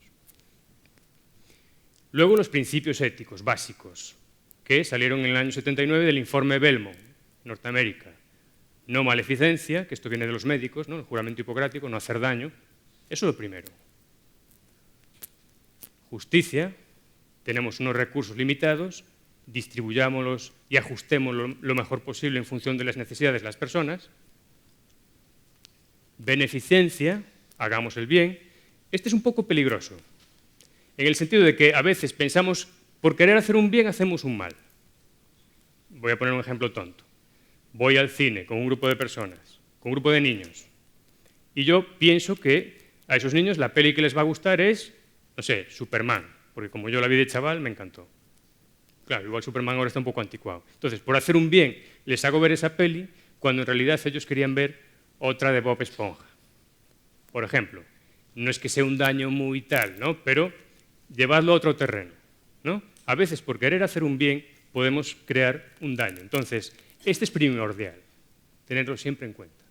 Luego los principios éticos básicos, que salieron en el año 79 del informe Belmont, Norteamérica. No maleficencia, que esto viene de los médicos, ¿no? El juramento hipocrático, no hacer daño. Eso es lo primero. Justicia, tenemos unos recursos limitados, distribuyámoslos y ajustémoslos lo mejor posible en función de las necesidades de las personas. Beneficencia, hagamos el bien. Este es un poco peligroso, en el sentido de que a veces pensamos, por querer hacer un bien hacemos un mal. Voy a poner un ejemplo tonto. Voy al cine con un grupo de personas, con un grupo de niños, y yo pienso que a esos niños la peli que les va a gustar es, no sé, Superman, porque como yo la vi de chaval me encantó. Claro, igual Superman ahora está un poco anticuado. Entonces, por hacer un bien, les hago ver esa peli, cuando en realidad ellos querían ver otra de Bob Esponja. Por ejemplo, no es que sea un daño muy tal, ¿no? Pero llevadlo a otro terreno, ¿no? A veces, por querer hacer un bien, podemos crear un daño. Entonces, este es primordial, tenerlo siempre en cuenta.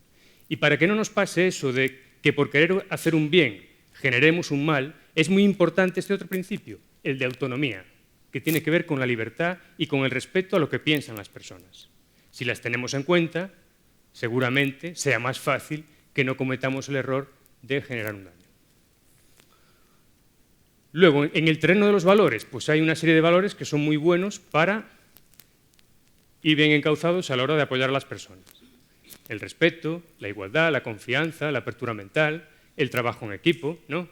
Y para que no nos pase eso de que por querer hacer un bien generemos un mal, es muy importante este otro principio, el de autonomía, que tiene que ver con la libertad y con el respeto a lo que piensan las personas. Si las tenemos en cuenta, seguramente sea más fácil que no cometamos el error de generar un daño. Luego, en el terreno de los valores, pues hay una serie de valores que son muy buenos para ir bien encauzados a la hora de apoyar a las personas. El respeto, la igualdad, la confianza, la apertura mental, el trabajo en equipo, ¿no?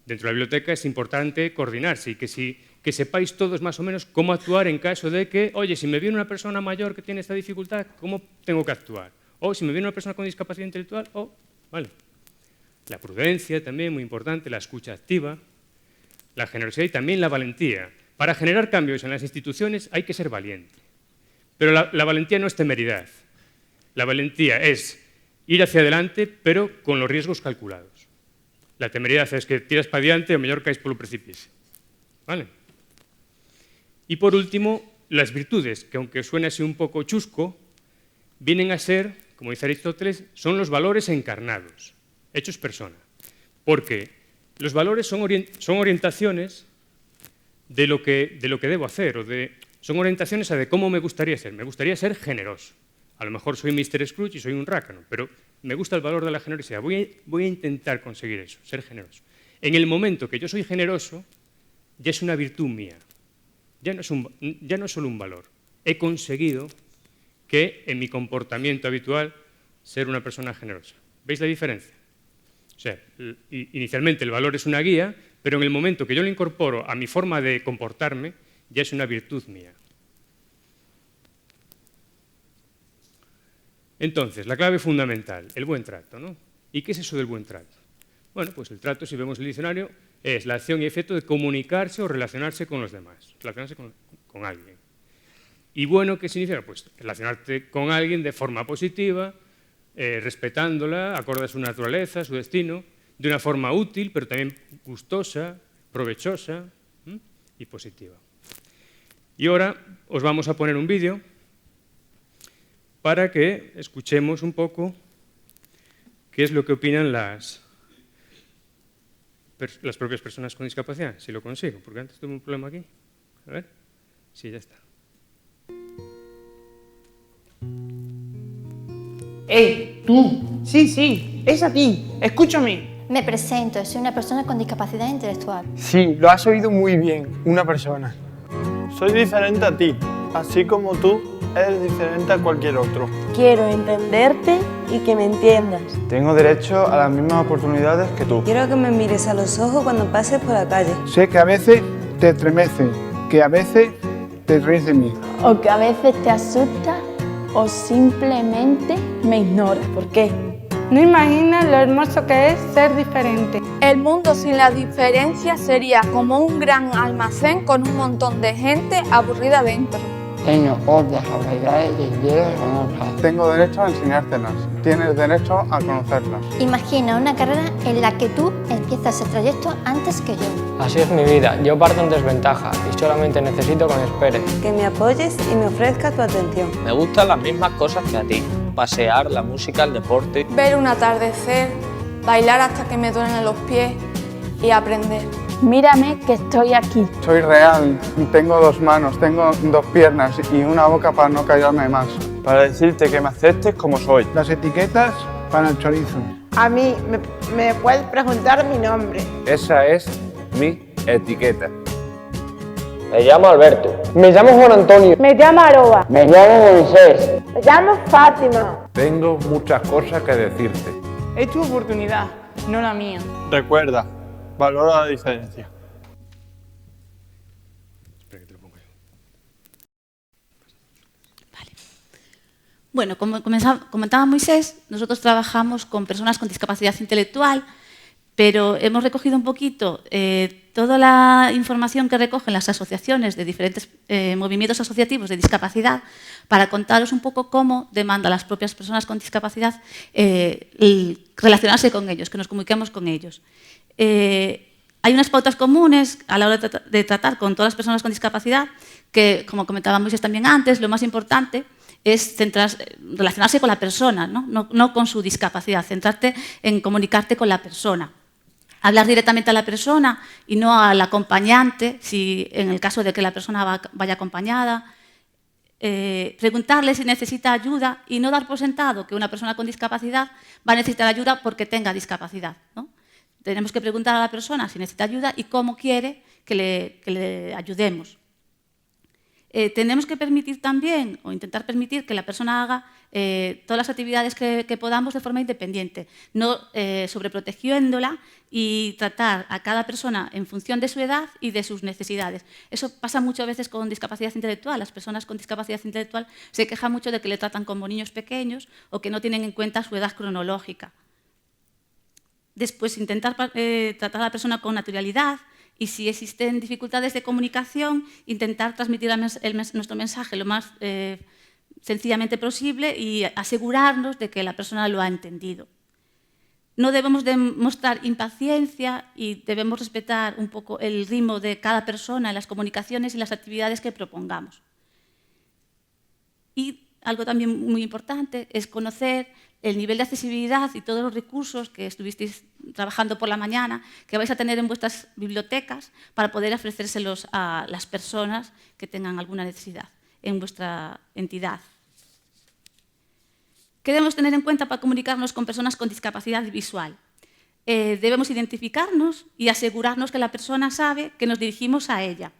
Dentro de la biblioteca es importante coordinarse y que sepáis todos más o menos cómo actuar en caso de que, oye, si me viene una persona mayor que tiene esta dificultad, ¿cómo tengo que actuar? O si me viene una persona con discapacidad intelectual, vale. La prudencia también, muy importante, la escucha activa, la generosidad y también la valentía. Para generar cambios en las instituciones hay que ser valiente. Pero la valentía no es temeridad. La valentía es ir hacia adelante, pero con los riesgos calculados. La temeridad es que tiras para adelante o mejor caes por el precipicio. ¿Vale? Y por último, las virtudes, que aunque suene así un poco chusco, vienen a ser, como dice Aristóteles, son los valores encarnados, hechos persona. Porque los valores son orientaciones de lo que debo hacer, son orientaciones a de cómo me gustaría ser. Me gustaría ser generoso. A lo mejor soy Mr. Scrooge y soy un rácano, pero me gusta el valor de la generosidad. Voy a intentar conseguir eso, ser generoso. En el momento que yo soy generoso, ya es una virtud mía. Ya no es solo un valor. He conseguido que en mi comportamiento habitual ser una persona generosa. ¿Veis la diferencia? O sea, inicialmente el valor es una guía, pero en el momento que yo lo incorporo a mi forma de comportarme, ya es una virtud mía. Entonces, la clave fundamental, el buen trato, ¿no? ¿Y qué es eso del buen trato? Bueno, pues el trato, si vemos el diccionario, es la acción y efecto de comunicarse o relacionarse con los demás, relacionarse con alguien. ¿Y bueno qué significa? Pues relacionarte con alguien de forma positiva, respetándola, acorde a su naturaleza, su destino, de una forma útil, pero también gustosa, provechosa y positiva. Y ahora os vamos a poner un vídeo para que escuchemos un poco qué es lo que opinan las propias personas con discapacidad, si lo consigo, porque antes tuve un problema aquí. A ver, sí, ya está. ¡Ey, tú! Sí, es a ti. Escúchame. Me presento, soy una persona con discapacidad intelectual. Sí, lo has oído muy bien, una persona. Soy diferente a ti, así como tú eres diferente a cualquier otro. Quiero entenderte y que me entiendas. Tengo derecho a las mismas oportunidades que tú. Quiero que me mires a los ojos cuando pases por la calle. Sé que a veces te estremece, que a veces te ríes de mí. O que a veces te asusta o simplemente me ignoras. ¿Por qué? No imaginas lo hermoso que es ser diferente. El mundo sin la diferencia sería como un gran almacén con un montón de gente aburrida dentro. Tengo otras habilidades y quiero conocerlas. Tengo derecho a enseñártelas. Tienes derecho a conocerlas. Imagina una carrera en la que tú empieza ese trayecto antes que yo. Así es mi vida, yo parto en desventaja y solamente necesito que me esperes. Que me apoyes y me ofrezcas tu atención. Me gustan las mismas cosas que a ti. Pasear, la música, el deporte. Ver un atardecer, bailar hasta que me duelen los pies y aprender. Mírame que estoy aquí. Soy real, tengo 2 manos, tengo 2 piernas y una boca para no callarme más. Para decirte que me aceptes como soy. Las etiquetas para el chorizo. A mí me puedes preguntar mi nombre. Esa es mi etiqueta. Me llamo Alberto. Me llamo Juan Antonio. Me llamo Aroa. Me llamo Moisés. Me llamo Fátima. Tengo muchas cosas que decirte. Es tu oportunidad, no la mía. Recuerda, valora la diferencia. Bueno, como comentaba Moisés, nosotros trabajamos con personas con discapacidad intelectual, pero hemos recogido un poquito toda la información que recogen las asociaciones de diferentes movimientos asociativos de discapacidad para contaros un poco cómo demanda a las propias personas con discapacidad relacionarse con ellos, que nos comuniquemos con ellos. Hay unas pautas comunes a la hora de tratar con todas las personas con discapacidad que, como comentaba Moisés también antes, lo más importante es relacionarse con la persona, no con su discapacidad, centrarte en comunicarte con la persona. Hablar directamente a la persona y no al acompañante, si en el caso de que la persona vaya acompañada. Preguntarle si necesita ayuda y no dar por sentado que una persona con discapacidad va a necesitar ayuda porque tenga discapacidad, ¿no? Tenemos que preguntar a la persona si necesita ayuda y cómo quiere que le ayudemos. Tenemos que permitir también, o intentar permitir, que la persona haga todas las actividades que podamos de forma independiente, no sobreprotegiéndola y tratar a cada persona en función de su edad y de sus necesidades. Eso pasa muchas veces con discapacidad intelectual. Las personas con discapacidad intelectual se quejan mucho de que le tratan como niños pequeños o que no tienen en cuenta su edad cronológica. Después, intentar tratar a la persona con naturalidad. Y si existen dificultades de comunicación, intentar transmitir nuestro mensaje lo más sencillamente posible y asegurarnos de que la persona lo ha entendido. No debemos demostrar impaciencia y debemos respetar un poco el ritmo de cada persona en las comunicaciones y las actividades que propongamos. Y algo también muy importante es conocer el nivel de accesibilidad y todos los recursos que estuvisteis trabajando por la mañana, que vais a tener en vuestras bibliotecas para poder ofrecérselos a las personas que tengan alguna necesidad en vuestra entidad. ¿Qué debemos tener en cuenta para comunicarnos con personas con discapacidad visual? Debemos identificarnos y asegurarnos que la persona sabe que nos dirigimos a ella.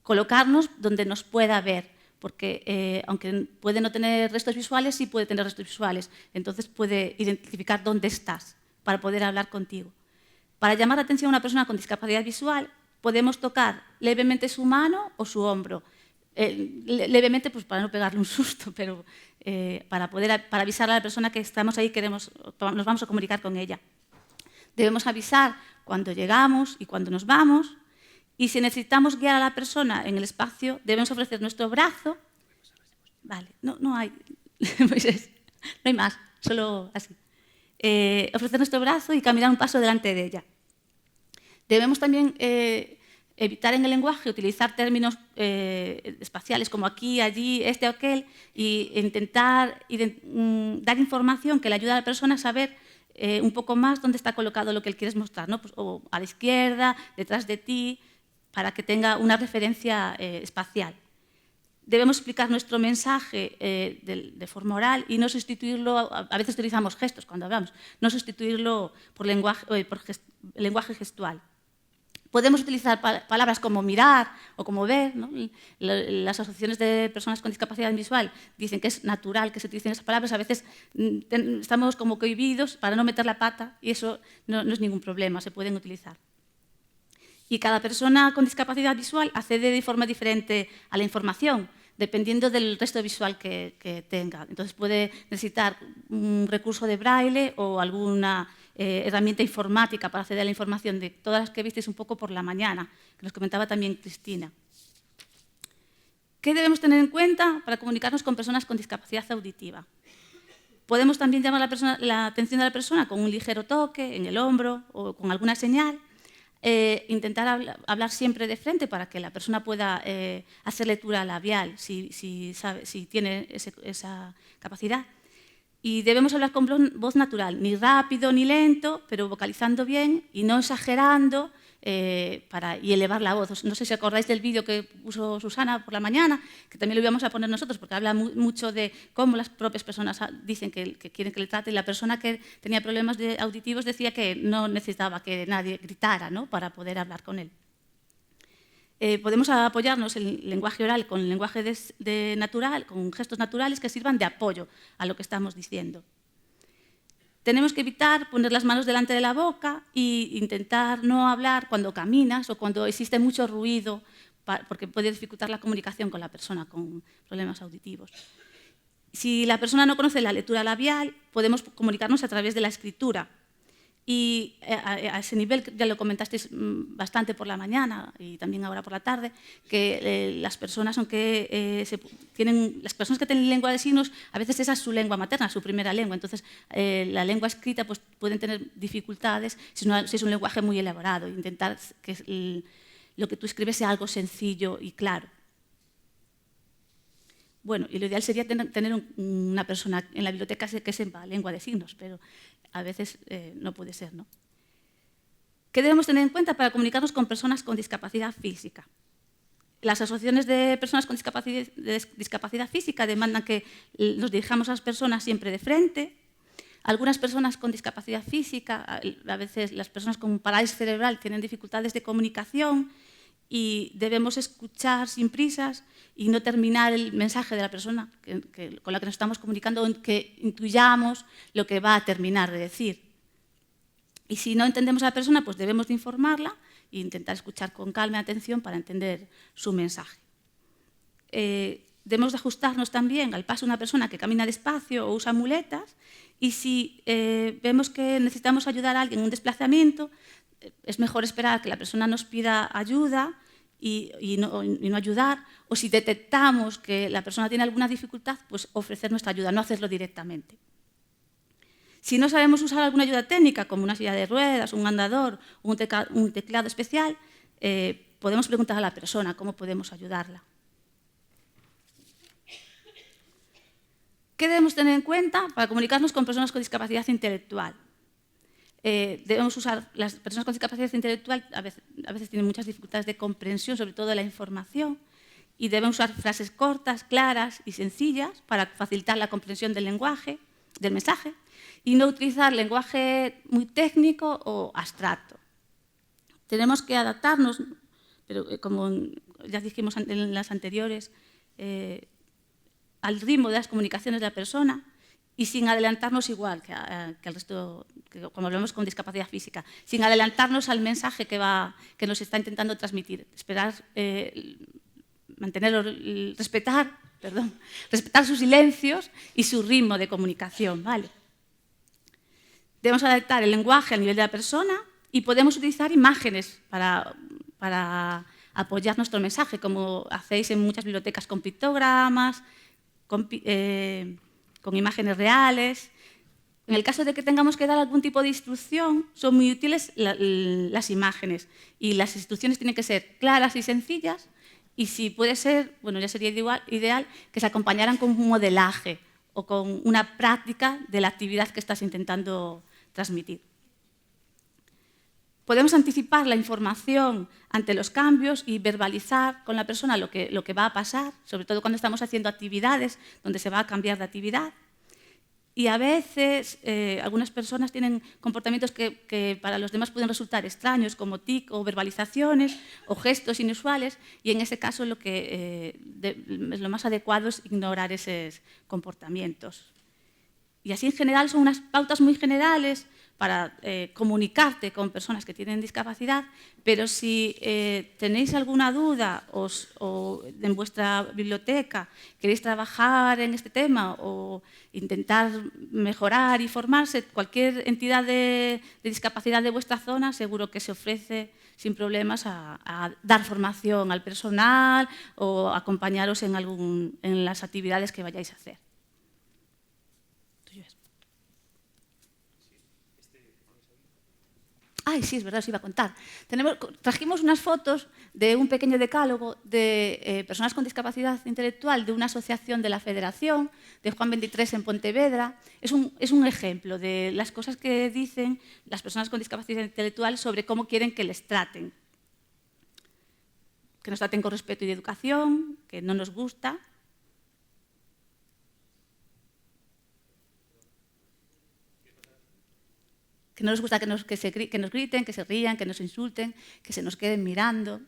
Colocarnos donde nos pueda ver, porque aunque puede no tener restos visuales, sí puede tener restos visuales. Entonces puede identificar dónde estás para poder hablar contigo. Para llamar la atención a una persona con discapacidad visual, podemos tocar levemente su mano o su hombro. Levemente, pues para no pegarle un susto, pero para avisar a la persona que estamos ahí, nos vamos a comunicar con ella. Debemos avisar cuando llegamos y cuando nos vamos. Y si necesitamos guiar a la persona en el espacio, debemos ofrecer nuestro brazo. Vale, no hay, no hay más, solo así. Ofrecer nuestro brazo y caminar un paso delante de ella. Debemos también evitar en el lenguaje utilizar términos espaciales como aquí, allí, este o aquel, y intentar dar información que le ayude a la persona a saber un poco más dónde está colocado lo que él quieres mostrar, ¿no? Pues, o a la izquierda, detrás de ti, para que tenga una referencia espacial. Debemos explicar nuestro mensaje de forma oral y no sustituirlo, a veces utilizamos gestos cuando hablamos, no sustituirlo por lenguaje gestual. Podemos utilizar palabras como mirar o como ver, ¿no? Las asociaciones de personas con discapacidad visual dicen que es natural que se utilicen esas palabras, a veces estamos como cohibidos para no meter la pata y eso no es ningún problema, se pueden utilizar. Y cada persona con discapacidad visual accede de forma diferente a la información, dependiendo del resto visual que tenga. Entonces puede necesitar un recurso de braille o alguna herramienta informática para acceder a la información, de todas las que visteis un poco por la mañana, que nos comentaba también Cristina. ¿Qué debemos tener en cuenta para comunicarnos con personas con discapacidad auditiva? Podemos también llamar la atención de la persona con un ligero toque en el hombro o con alguna señal. Intentar hablar siempre de frente para que la persona pueda hacer lectura labial si tiene esa capacidad. Y debemos hablar con voz natural, ni rápido ni lento, pero vocalizando bien y no exagerando y elevar la voz. No sé si acordáis del vídeo que puso Susana por la mañana, que también lo íbamos a poner nosotros, porque habla mucho de cómo las propias personas dicen que quieren que le trate, y la persona que tenía problemas auditivos decía que no necesitaba que nadie gritara, ¿no?, para poder hablar con él. Podemos apoyarnos el lenguaje oral con el lenguaje natural, con gestos naturales que sirvan de apoyo a lo que estamos diciendo. Tenemos que evitar poner las manos delante de la boca e intentar no hablar cuando caminas o cuando existe mucho ruido, porque puede dificultar la comunicación con la persona con problemas auditivos. Si la persona no conoce la lectura labial, podemos comunicarnos a través de la escritura. Y a ese nivel, ya lo comentasteis bastante por la mañana y también ahora por la tarde, que las personas que tienen lengua de signos, a veces esa es su lengua materna, su primera lengua. Entonces, la lengua escrita pues, pueden tener dificultades si es un lenguaje muy elaborado. Intentar que lo que tú escribes sea algo sencillo y claro. Bueno, y lo ideal sería tener una persona en la biblioteca que sepa lengua de signos, pero a veces no puede ser, ¿no? ¿Qué debemos tener en cuenta para comunicarnos con personas con discapacidad física? Las asociaciones de personas con discapacidad física demandan que nos dirijamos a las personas siempre de frente. Algunas personas con discapacidad física, a veces las personas con parálisis cerebral tienen dificultades de comunicación y debemos escuchar sin prisas y no terminar el mensaje de la persona con la que nos estamos comunicando, que intuyamos lo que va a terminar de decir. Y si no entendemos a la persona, pues debemos de informarla e intentar escuchar con calma y atención para entender su mensaje. Debemos de ajustarnos también al paso de una persona que camina despacio o usa muletas, y si vemos que necesitamos ayudar a alguien en un desplazamiento, es mejor esperar a que la persona nos pida ayuda y no ayudar, o si detectamos que la persona tiene alguna dificultad, pues ofrecer nuestra ayuda, no hacerlo directamente. Si no sabemos usar alguna ayuda técnica, como una silla de ruedas, un andador, un teclado especial, podemos preguntar a la persona cómo podemos ayudarla. ¿Qué debemos tener en cuenta para comunicarnos con personas con discapacidad intelectual? Debemos usar, las personas con discapacidad intelectual a veces tienen muchas dificultades de comprensión, sobre todo de la información, y debemos usar frases cortas, claras y sencillas para facilitar la comprensión del lenguaje, del mensaje, y no utilizar lenguaje muy técnico o abstracto. Tenemos que adaptarnos, pero como ya dijimos en las anteriores, al ritmo de las comunicaciones de la persona, y sin adelantarnos igual que al resto, como hablamos con discapacidad física, sin adelantarnos al mensaje que nos está intentando transmitir. Esperar, respetar sus silencios y su ritmo de comunicación, ¿vale? Debemos adaptar el lenguaje al nivel de la persona y podemos utilizar imágenes para apoyar nuestro mensaje, como hacéis en muchas bibliotecas con pictogramas, con imágenes reales. En el caso de que tengamos que dar algún tipo de instrucción, son muy útiles las imágenes, y las instrucciones tienen que ser claras y sencillas, y si puede ser, bueno, ya sería ideal que se acompañaran con un modelaje o con una práctica de la actividad que estás intentando transmitir. Podemos anticipar la información ante los cambios y verbalizar con la persona lo que va a pasar, sobre todo cuando estamos haciendo actividades donde se va a cambiar de actividad. Y a veces algunas personas tienen comportamientos que para los demás pueden resultar extraños, como tic o verbalizaciones o gestos inusuales, y en ese caso lo más adecuado es ignorar esos comportamientos. Y así en general son unas pautas muy generales para comunicarte con personas que tienen discapacidad, pero si tenéis alguna duda o en vuestra biblioteca queréis trabajar en este tema o intentar mejorar y formarse, cualquier entidad de discapacidad de vuestra zona seguro que se ofrece sin problemas a dar formación al personal o acompañaros en las actividades que vayáis a hacer. Tuyo es. Ay, sí, es verdad, os iba a contar. Trajimos unas fotos de un pequeño decálogo de personas con discapacidad intelectual de una asociación de la Federación, de Juan 23 en Pontevedra. Es un ejemplo de las cosas que dicen las personas con discapacidad intelectual sobre cómo quieren que les traten. Que nos traten con respeto y educación, que no nos gusta. Que no nos gusta que nos griten, que se rían, que nos insulten, que se nos queden mirando.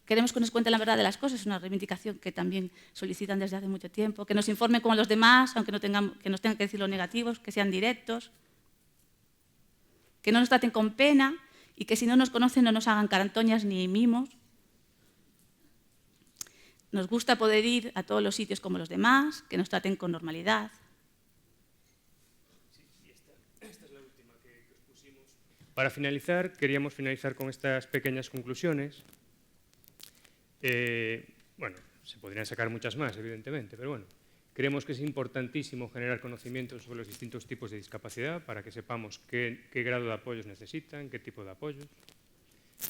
Queremos que nos cuenten la verdad de las cosas, es una reivindicación que también solicitan desde hace mucho tiempo. Que nos informen como a los demás, aunque que nos tengan que decir los negativos, que sean directos. Que no nos traten con pena y que si no nos conocen no nos hagan carantoñas ni mimos. Nos gusta poder ir a todos los sitios como los demás, que nos traten con normalidad. Para finalizar, queríamos finalizar con estas pequeñas conclusiones. Bueno, se podrían sacar muchas más, evidentemente, pero bueno, creemos que es importantísimo generar conocimientos sobre los distintos tipos de discapacidad para que sepamos qué grado de apoyos necesitan, qué tipo de apoyos.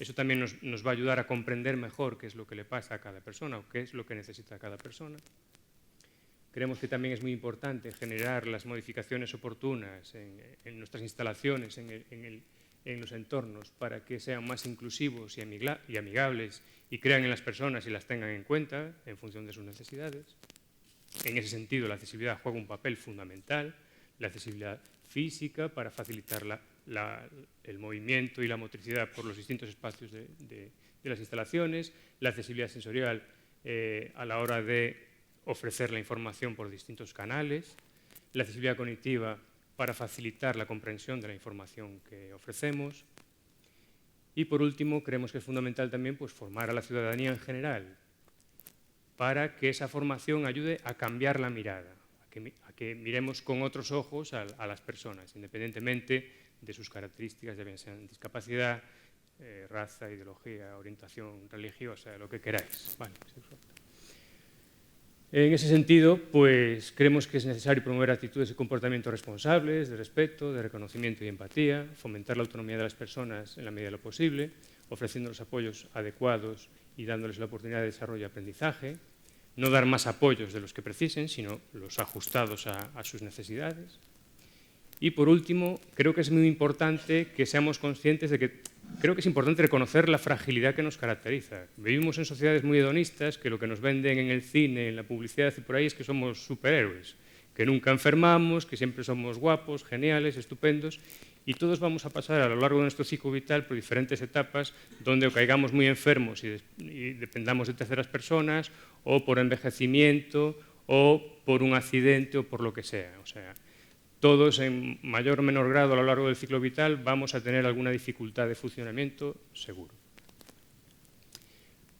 Eso también nos va a ayudar a comprender mejor qué es lo que le pasa a cada persona o qué es lo que necesita cada persona. Creemos que también es muy importante generar las modificaciones oportunas en nuestras instalaciones, en los entornos, para que sean más inclusivos y amigables y crean en las personas y las tengan en cuenta en función de sus necesidades. En ese sentido, la accesibilidad juega un papel fundamental, la accesibilidad física para facilitar el movimiento y la motricidad por los distintos espacios de las instalaciones, la accesibilidad sensorial a la hora de ofrecer la información por distintos canales, la accesibilidad cognitiva para facilitar la comprensión de la información que ofrecemos. Y por último, creemos que es fundamental también formar a la ciudadanía en general para que esa formación ayude a cambiar la mirada, a que miremos con otros ojos a las personas, independientemente de sus características, ya bien sean discapacidad, raza, ideología, orientación religiosa, lo que queráis. Vale, en ese sentido, pues creemos que es necesario promover actitudes de comportamiento responsables, de respeto, de reconocimiento y empatía, fomentar la autonomía de las personas en la medida de lo posible, ofreciendo los apoyos adecuados y dándoles la oportunidad de desarrollo y aprendizaje, no dar más apoyos de los que precisen, sino los ajustados a sus necesidades. Y por último, creo que es muy importante que seamos conscientes de que creo que es importante reconocer la fragilidad que nos caracteriza. Vivimos en sociedades muy hedonistas que lo que nos venden en el cine, en la publicidad y por ahí es que somos superhéroes, que nunca enfermamos, que siempre somos guapos, geniales, estupendos, y todos vamos a pasar a lo largo de nuestro ciclo vital por diferentes etapas donde o caigamos muy enfermos y dependamos de terceras personas, o por envejecimiento, o por un accidente, o por lo que sea. O sea, todos en mayor o menor grado a lo largo del ciclo vital vamos a tener alguna dificultad de funcionamiento seguro.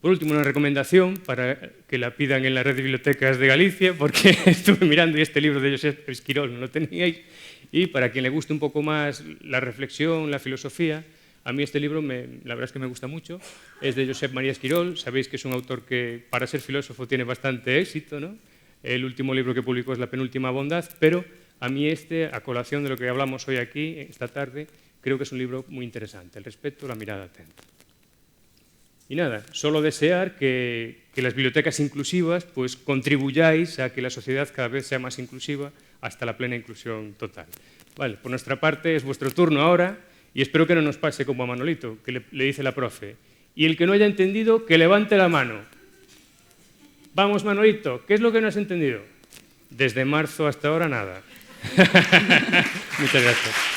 Por último, una recomendación para que la pidan en la red de bibliotecas de Galicia, porque estuve mirando y este libro de Josep Esquirol no lo teníais, y para quien le guste un poco más la reflexión, la filosofía, a mí este libro la verdad es que me gusta mucho, es de Josep María Esquirol, sabéis que es un autor que para ser filósofo tiene bastante éxito, ¿no? El último libro que publicó es La penúltima bondad, pero a mí a colación de lo que hablamos hoy aquí, esta tarde, creo que es un libro muy interesante, El respeto, la mirada atenta. Y nada, solo desear que las bibliotecas inclusivas pues contribuyáis a que la sociedad cada vez sea más inclusiva hasta la plena inclusión total. Vale, por nuestra parte es vuestro turno ahora y espero que no nos pase como a Manolito, que le dice la profe, y el que no haya entendido, que levante la mano. Vamos, Manolito, ¿qué es lo que no has entendido? Desde marzo hasta ahora nada. Muchas gracias.